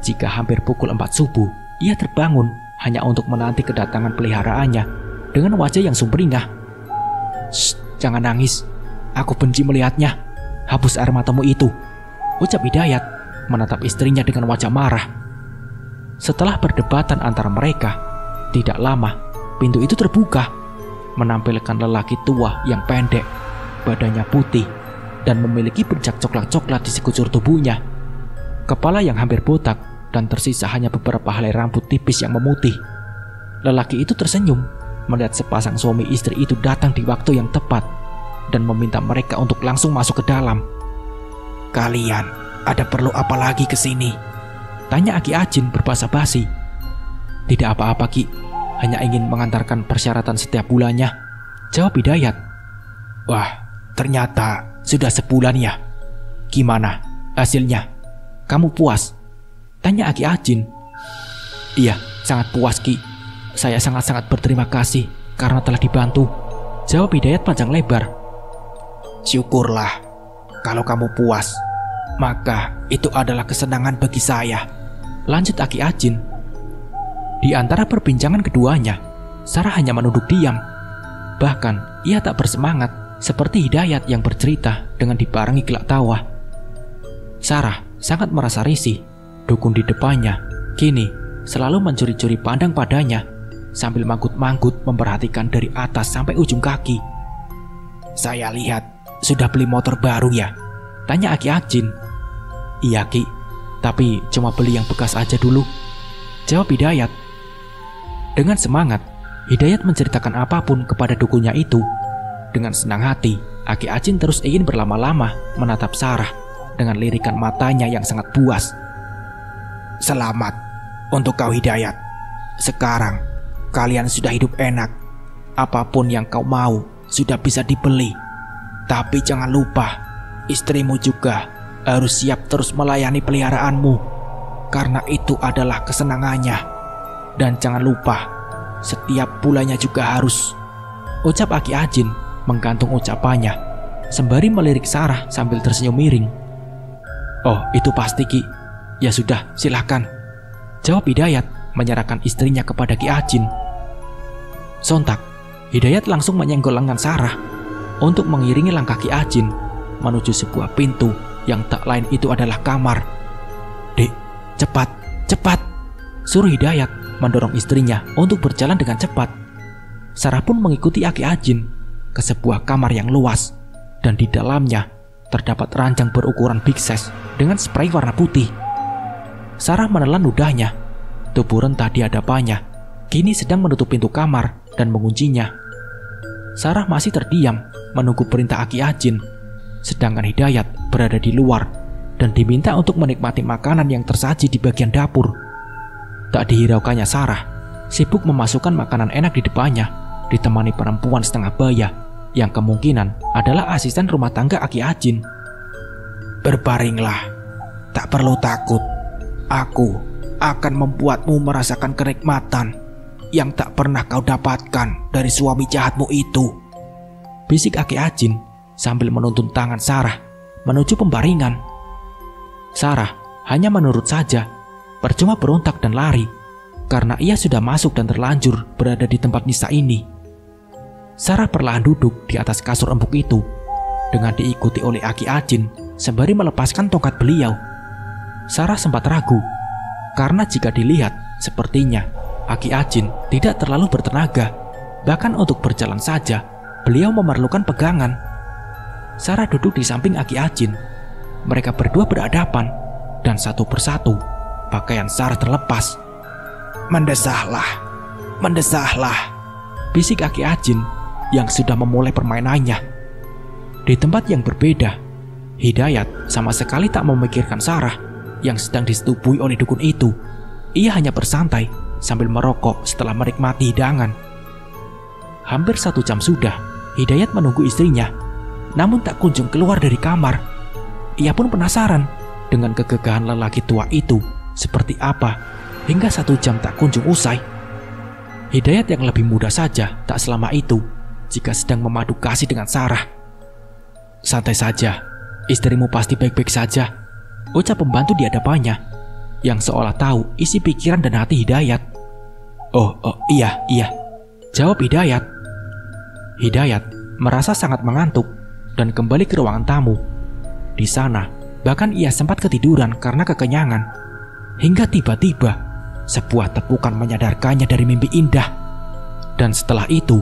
Jika hampir pukul 4 subuh, ia terbangun hanya untuk menanti kedatangan peliharaannya dengan wajah yang sumringah. "Shh, jangan nangis. Aku benci melihatnya. Hapus air matamu itu," ucap Hidayat menatap istrinya dengan wajah marah. Setelah perdebatan antara mereka, tidak lama pintu itu terbuka, menampilkan lelaki tua yang pendek, badannya putih, dan memiliki bercak coklat-coklat di sekujur tubuhnya. Kepala yang hampir botak dan tersisa hanya beberapa helai rambut tipis yang memutih. Lelaki itu tersenyum melihat sepasang suami istri itu datang di waktu yang tepat dan meminta mereka untuk langsung masuk ke dalam. "Kalian ada perlu apa lagi ke sini?" tanya Aki Ajin berbahasa basi. "Tidak apa-apa, Ki. Hanya ingin mengantarkan persyaratan setiap bulannya," jawab Hidayat. "Wah, ternyata sudah sebulan ya. Gimana hasilnya? Kamu puas?" tanya Aki Ajin. "Iya, sangat puas, Ki. Saya sangat-sangat berterima kasih karena telah dibantu," jawab Hidayat panjang lebar. "Syukurlah. Kalau kamu puas, maka itu adalah kesenangan bagi saya," lanjut Aki Ajin. Di antara perbincangan keduanya, Sarah hanya menunduk diam. Bahkan ia tak bersemangat seperti Hidayat yang bercerita dengan dibarengi gelak tawa. Sarah sangat merasa risih. Dukun di depannya kini selalu mencuri-curi pandang padanya sambil manggut-manggut memperhatikan dari atas sampai ujung kaki. "Saya lihat sudah beli motor baru ya?" tanya Aki Ajin. "Iya, Ki, tapi cuma beli yang bekas aja dulu," jawab Hidayat. Dengan semangat, Hidayat menceritakan apapun kepada dukunnya itu. Dengan senang hati, Aki Ajin terus ingin berlama-lama menatap Sarah dengan lirikan matanya yang sangat buas. "Selamat untuk kau, Hidayat. Sekarang kalian sudah hidup enak. Apapun yang kau mau sudah bisa dibeli. Tapi jangan lupa, istrimu juga harus siap terus melayani peliharaanmu, karena itu adalah kesenangannya. Dan jangan lupa, setiap bulannya juga harus," ucap Aki Ajin menggantung ucapannya sembari melirik Sarah sambil tersenyum miring. "Oh, itu pasti, Ki. Ya sudah, silahkan," jawab Hidayat menyerahkan istrinya kepada Ki Ajin. Sontak, Hidayat langsung menyenggol lengan Sarah untuk mengiringi langkah Ki Ajin menuju sebuah pintu yang tak lain itu adalah kamar. "Dek, cepat, cepat," suruh Hidayat mendorong istrinya untuk berjalan dengan cepat. Sarah pun mengikuti Aki Ajin ke sebuah kamar yang luas, dan di dalamnya terdapat ranjang berukuran big size dengan spray warna putih. Sarah menelan ludahnya. Tubuh rentah di hadapannya kini sedang menutup pintu kamar dan menguncinya. Sarah masih terdiam menunggu perintah Aki Ajin, sedangkan Hidayat berada di luar dan diminta untuk menikmati makanan yang tersaji di bagian dapur. Tak dihiraukannya Sarah, sibuk memasukkan makanan enak di depannya, ditemani perempuan setengah baya yang kemungkinan adalah asisten rumah tangga Aki Ajin. "Berbaringlah, tak perlu takut. Aku akan membuatmu merasakan kenikmatan yang tak pernah kau dapatkan dari suami jahatmu itu," bisik Aki Ajin sambil menuntun tangan Sarah menuju pembaringan. Sarah hanya menurut saja, percuma berontak dan lari, karena ia sudah masuk dan terlanjur berada di tempat nisa ini. Sarah perlahan duduk di atas kasur empuk itu, dengan diikuti oleh Aki Ajin sembari melepaskan tongkat beliau. Sarah sempat ragu, karena jika dilihat sepertinya Aki Ajin tidak terlalu bertenaga. Bahkan untuk berjalan saja beliau memerlukan pegangan. Sarah duduk di samping Aki Ajin. Mereka berdua berhadapan, dan satu persatu pakaian Sarah terlepas. Mendesahlah," bisik Aki Ajin yang sudah memulai permainannya. Di tempat yang berbeda, Hidayat sama sekali tak memikirkan Sarah yang sedang disetubui oleh dukun itu. Ia hanya bersantai sambil merokok setelah menikmati hidangan. Hampir 1 jam sudah Hidayat menunggu istrinya, namun tak kunjung keluar dari kamar. Ia pun penasaran dengan kegagahan lelaki tua itu seperti apa hingga 1 jam tak kunjung usai. Hidayat yang lebih muda saja tak selama itu jika sedang memadu kasih dengan Sarah. "Santai saja, istrimu pasti baik-baik saja," ucap pembantu di hadapannya yang seolah tahu isi pikiran dan hati Hidayat. Oh, iya, jawab Hidayat. Hidayat merasa sangat mengantuk dan kembali ke ruangan tamu. Di sana, bahkan ia sempat ketiduran karena kekenyangan. Hingga tiba-tiba, sebuah tepukan menyadarkannya dari mimpi indah. Dan setelah itu,